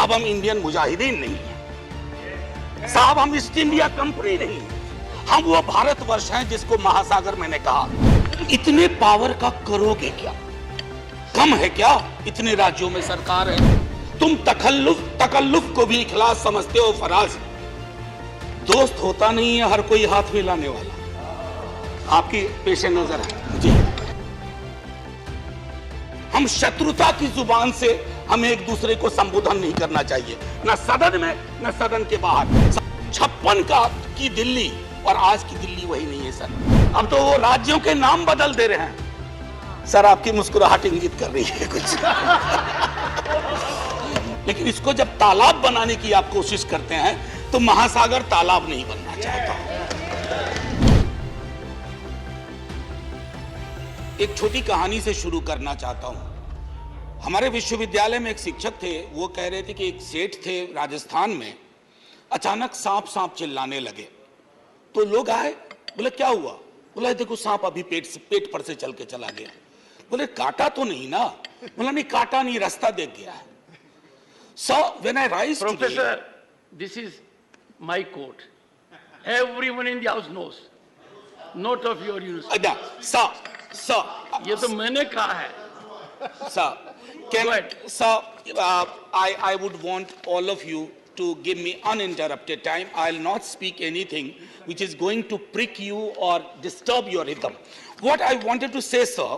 साहब हम इंडियन मुजाहिदीन नहीं है साहब, हम ईस्ट इंडिया कंपनी नहीं है, हम वो भारतवर्ष हैं जिसको महासागर मैंने कहा। इतने पावर का करोगे क्या? कम है क्या? इतने राज्यों में सरकार है। तुम तकल्लुफ को भी इखलास समझते हो फराज। दोस्त होता नहीं है हर कोई हाथ मिलाने वाला, आपकी पेशे नजर है जी। हम शत्रुता की जुबान से हमें एक दूसरे को संबोधन नहीं करना चाहिए, न सदन में न सदन के बाहर। 56 की दिल्ली और आज की दिल्ली वही नहीं है सर। अब तो वो राज्यों के नाम बदल दे रहे हैं सर। आपकी मुस्कुराहट इंगित कर रही है कुछ लेकिन इसको जब तालाब बनाने की आप कोशिश करते हैं तो महासागर तालाब नहीं बनना चाहता। एक छोटी कहानी से शुरू करना चाहता हूं। हमारे विश्वविद्यालय में एक शिक्षक थे, वो कह रहे थे कि एक सेठ थे राजस्थान में, अचानक सांप सांप चिल्लाने लगे। तो लोग आए, बोले क्या हुआ? बोला देखो सांप अभी पेट पर से चल के चला गया। बोले काटा तो नहीं ना? बोला नहीं काटा नहीं, रास्ता देख गया है। So when I rise Professor, today, this is my quote. Everyone in the house knows. Not of your university. sir, ये तो मैंने कहा है. sir, Go ahead. sir, I would want all of you to give me uninterrupted time. I'll not speak anything which is going to prick you or disturb your rhythm. What I wanted to say, sir,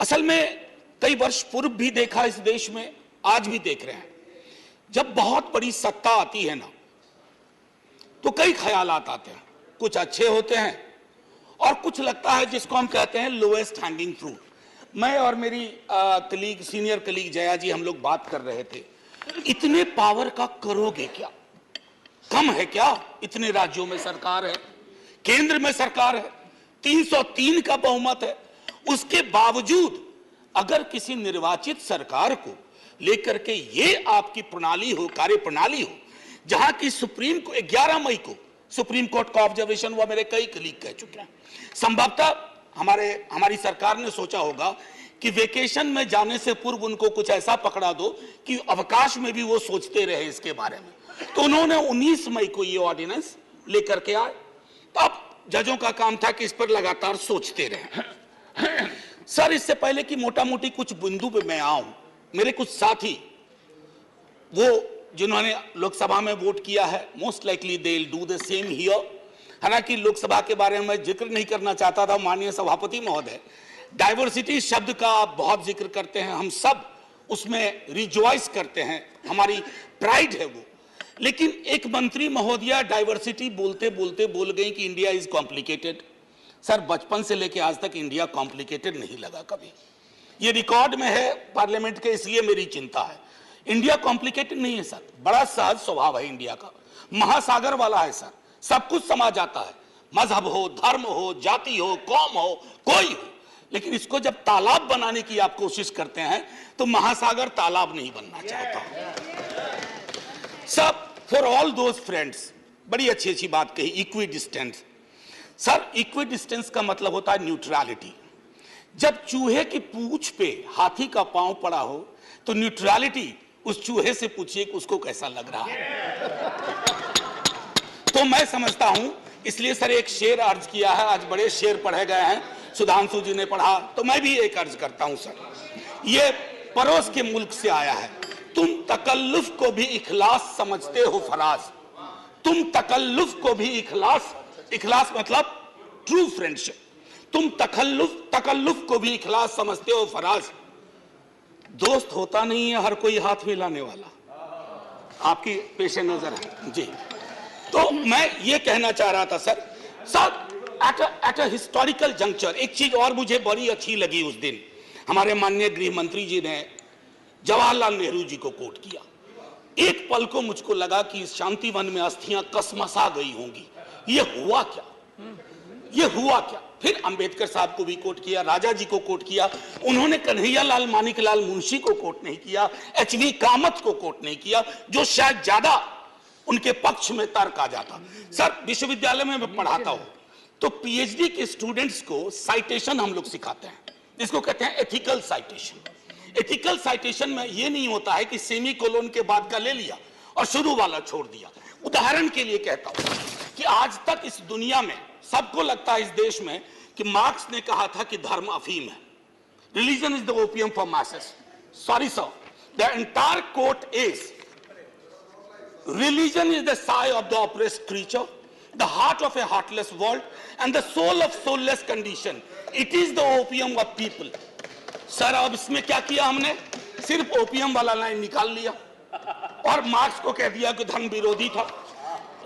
असल में कई वर्ष पूर्व भी देखा इस देश में, आज भी देख रहे हैं। जब बहुत बड़ी सत्ता आती है ना तो कई ख्यालात आते हैं, कुछ अच्छे होते हैं और कुछ लगता है जिसको हम कहते हैं लोएस्ट हैंगिंग फ्रूट। मैं और मेरी सीनियर कलीग जया जी हम लोग बात कर रहे थे, इतने पावर का करोगे क्या? कम है क्या? इतने राज्यों में सरकार है, केंद्र में सरकार है, 303 का बहुमत है। उसके बावजूद अगर किसी निर्वाचित सरकार को लेकर के ये आपकी प्रणाली हो, कार्य प्रणाली हो, जहां की सुप्रीम को 11 मई को सुप्रीम कोर्ट का ऑब्जर्वेशन हुआ, मेरे कई कलीग कह चुके हैं। संभवतः हमारी सरकार ने सोचा होगा कि वेकेशन में जाने से पूर्व उनको कुछ ऐसा पकड़ा दो कि अवकाश में भी वो सोचते रहे इसके बारे में। तो उन्होंने 19 मई को ये ऑर्डिनेंस लेकर के आए। तो अब जजों का काम था कि इस पर लगातार सोचते रहे। सर, इससे पहले कि मोटा मोटी कुछ बिंदु पे मैं आऊं, मेरे कुछ साथी वो जिन्होंने लोकसभा में वोट किया है, most likely they will do the same here. हालांकि लोकसभा के बारे में जिक्र नहीं करना चाहता था, माननीय सभापति महोदय डाइवर्सिटी शब्द का आप बहुत जिक्र करते हैं, हम सब उसमें रिजॉइस करते हैं, हमारी प्राइड है वो। लेकिन एक मंत्री महोदया डाइवर्सिटी बोलते बोलते बोल गई कि इंडिया इज कॉम्प्लिकेटेड। सर, बचपन से लेकर आज तक इंडिया कॉम्प्लिकेटेड नहीं लगा कभी। ये रिकॉर्ड में है पार्लियामेंट के, इसलिए मेरी चिंता है। इंडिया कॉम्प्लिकेटेड नहीं है सर, बड़ा सहज स्वभाव है इंडिया का, महासागर वाला है सर, सब कुछ समा जाता है, मजहब हो, धर्म हो, जाति हो, कौम हो, कोई हो। लेकिन इसको जब तालाब बनाने की आप कोशिश करते हैं तो महासागर तालाब नहीं बनना चाहता। सब फॉर ऑल दोज फ्रेंड्स, बड़ी अच्छी अच्छी बात कही, equi distance. Sir, equi distance का मतलब होता है न्यूट्रलिटी। जब चूहे की पूंछ पे हाथी का पांव पड़ा हो तो न्यूट्रलिटी उस चूहे से पूछिए कि उसको कैसा लग रहा है। तो मैं समझता हूं, इसलिए सर एक शेर अर्ज किया है, आज बड़े शेर पढ़े गए हैं, सुधांशु जी ने पढ़ा, तो मैं भी एक अर्ज करता हूं सर। ये पड़ोस के मुल्क से आया है। तुम तकल्लुफ को भी इखलास समझते हो फराज, तुम तकल्लुफ को भी इखलास मतलब ट्रू फ्रेंडशिप, तुम तकल्लुफ को भी इखलास समझते हो फराज। दोस्त होता नहीं है हर कोई हाथ मिलाने वाला, आपकी पेशे नजर है जी। तो मैं ये कहना चाह रहा था sir, at a historical juncture एक चीज और मुझे बड़ी अच्छी लगी उस दिन, हमारे माननीय गृह मंत्री जी ने जवाहरलाल नेहरू जी को कोट किया। एक पल को मुझको लगा कि इस शांतिवन में अस्थियां कसमसा गई होंगी, ये हुआ क्या, ये हुआ क्या। फिर अंबेडकर साहब को भी कोट किया, राजा जी को कोट किया, उन्होंने कन्हैयालाल मानिकलाल मुंशी को कोट नहीं किया, एचवी कामत को कोट नहीं किया, जो शायद ज्यादा उनके पक्ष में तर्क आ जाता। सर, विश्वविद्यालय में मैं पढ़ाता हूं तो पीएचडी के स्टूडेंट्स को साइटेशन हम लोग सिखाते हैं, जिसको कहते हैं एथिकल साइटेशन। एथिकल साइटेशन में ये नहीं होता है कि सेमी कोलोन के बाद का ले लिया और शुरू वाला छोड़ दिया। उदाहरण के लिए कहता हूं कि आज तक इस दुनिया में सबको लगता है इस देश में कि मार्क्स ने कहा था कि धर्म अफीम है, religion is the opium for masses. Sorry sir, the entire quote is religion is the sigh of the oppressed creature, the heart of a heartless world, and the soul of soulless condition. It is the opium of people. Sir अब इसमें क्या किया हमने? सिर्फ opium वाला line निकाल लिया और मार्क्स को कह दिया कि धर्म विरोधी था।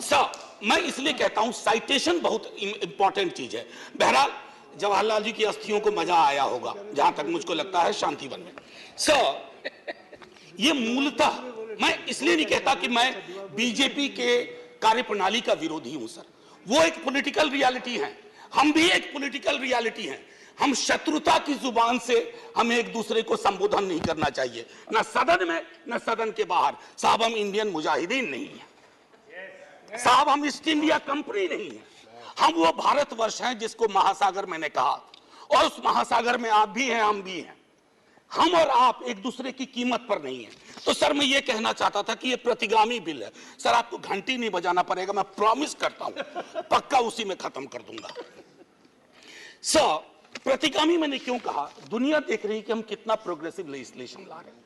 सर मैं इसलिए कहता हूं साइटेशन बहुत इंपॉर्टेंट चीज है। बहरहाल जवाहरलाल जी की अस्थियों को मजा आया होगा, जहां तक मुझको लगता है शांतिवन में। सर ये मूलतः मैं इसलिए नहीं कहता कि मैं बीजेपी के कार्यप्रणाली का विरोधी हूं सर, वो एक पॉलिटिकल रियलिटी है, हम भी एक पॉलिटिकल रियलिटी हैं। हम शत्रुता की जुबान से हमें एक दूसरे को संबोधन नहीं करना चाहिए, न सदन में न सदन के बाहर। साहब हम इंडियन मुजाहिदीन नहीं है साहब, हम ईस्ट इंडिया कंपनी नहीं है, हम वो भारतवर्ष हैं जिसको महासागर मैंने कहा, और उस महासागर में आप भी हैं हम भी हैं। हम और आप एक दूसरे की कीमत पर नहीं है। तो सर मैं ये कहना चाहता था कि ये प्रतिगामी बिल है सर, आपको घंटी नहीं बजाना पड़ेगा, मैं प्रॉमिस करता हूं, पक्का उसी में खत्म कर दूंगा। सर प्रतिगामी मैंने क्यों कहा? दुनिया देख रही है कि हम कितना प्रोग्रेसिव लेजिस्लेशन ला रहे हैं।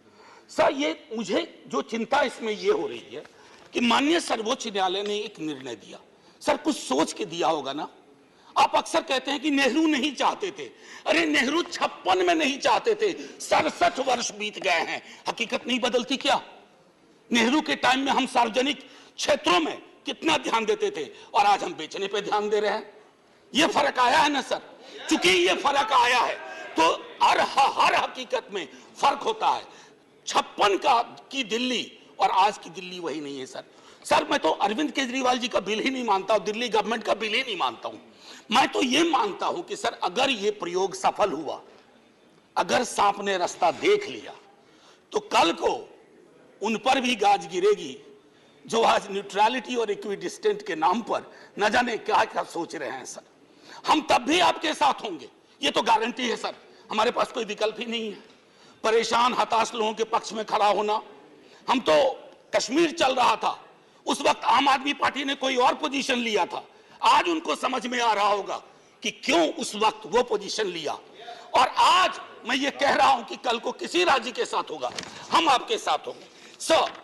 सर ये मुझे जो चिंता इसमें ये हो रही है कि माननीय सर्वोच्च न्यायालय ने एक निर्णय दिया, सर कुछ सोच के दिया होगा ना। आप अक्सर कहते हैं कि नेहरू नहीं चाहते थे, अरे नेहरू 56 में नहीं चाहते थे, 67 वर्ष बीत गए हैं, हकीकत नहीं बदलती क्या? नेहरू के टाइम में हम सार्वजनिक क्षेत्रों में कितना ध्यान देते थे और आज हम बेचने पे ध्यान दे रहे हैं। ये फर्क आया है ना सर? चूंकि ये फर्क आया है तो हर हकीकत में फर्क होता है। 56 की दिल्ली और आज की दिल्ली वही नहीं है सर। सर मैं तो अरविंद केजरीवाल जी का बिल ही नहीं मानता हूं, दिल्ली गवर्नमेंट का बिल ही नहीं मानता हूं। मैं तो ये मानता हूं कि सर अगर ये प्रयोग सफल हुआ, अगर सांप ने रास्ता देख लिया, तो कल को उन पर भी गाज गिरेगी जो आज न्यूट्रलिटी और इक्विडिस्टेंट के नाम पर न जाने क्या क्या सोच रहे हैं। सर हम तब भी आपके साथ होंगे, ये तो गारंटी है सर, हमारे पास कोई विकल्प ही नहीं है। परेशान हताश लोगों के पक्ष में खड़ा होना। हम तो कश्मीर चल रहा था, उस वक्त आम आदमी पार्टी ने कोई और पोजीशन लिया था, आज उनको समझ में आ रहा होगा कि क्यों उस वक्त वो पोजीशन लिया। और आज मैं ये कह रहा हूं कि कल को किसी राज्य के साथ होगा, हम आपके साथ होंगे। सर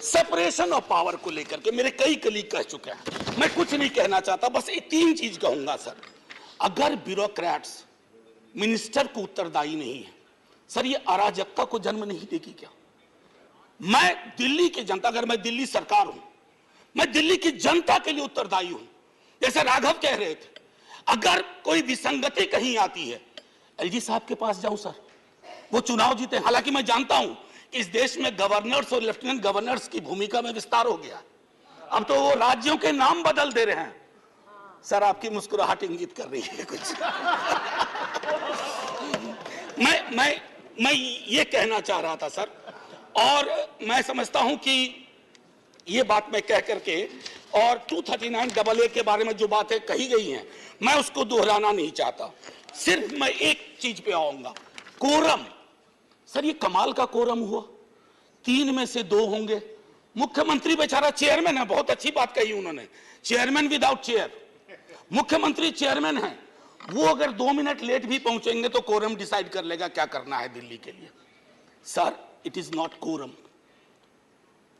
सेपरेशन ऑफ पावर को लेकर के मेरे कई कलीग कह चुके हैं, मैं कुछ नहीं कहना चाहता, बस ये 3 चीज कहूंगा सर। अगर ब्यूरोक्रेट्स मिनिस्टर को उत्तरदायी नहीं है सर, ये अराजकता को जन्म नहीं देगी क्या? मैं दिल्ली की जनता, अगर मैं दिल्ली सरकार हूं, मैं दिल्ली की जनता के लिए उत्तरदायी हूं। जैसे राघव कह रहे थे, अगर कोई विसंगति कहीं आती है, एलजी साहब के पास जाऊं सर, वो चुनाव जीते। हालांकि मैं जानता हूं कि इस देश में गवर्नर्स और लेफ्टिनेंट गवर्नर्स की भूमिका में विस्तार हो गया, अब तो वो राज्यों के नाम बदल दे रहे हैं। सर आपकी मुस्कुराहट इंगित कर रही है कुछ। मैं ये कहना चाह रहा था सर, और मैं समझता हूं कि ये बात मैं कह करके, और 239AA के बारे में जो बातें कही गई हैं मैं उसको दोहराना नहीं चाहता, सिर्फ मैं एक चीज पे आऊंगा, कोरम। सर ये कमाल का कोरम हुआ, 3 में से 2 होंगे। मुख्यमंत्री बेचारा चेयरमैन है, बहुत अच्छी बात कही उन्होंने, चेयरमैन विदाउट चेयर। मुख्यमंत्री चेयरमैन है, वो अगर 2 मिनट लेट भी पहुंचेंगे तो कोरम डिसाइड कर लेगा क्या करना है दिल्ली के लिए। Sir it is not quorum,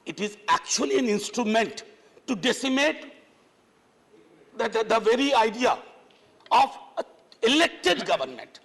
it is actually an instrument to decimate the very idea of elected government.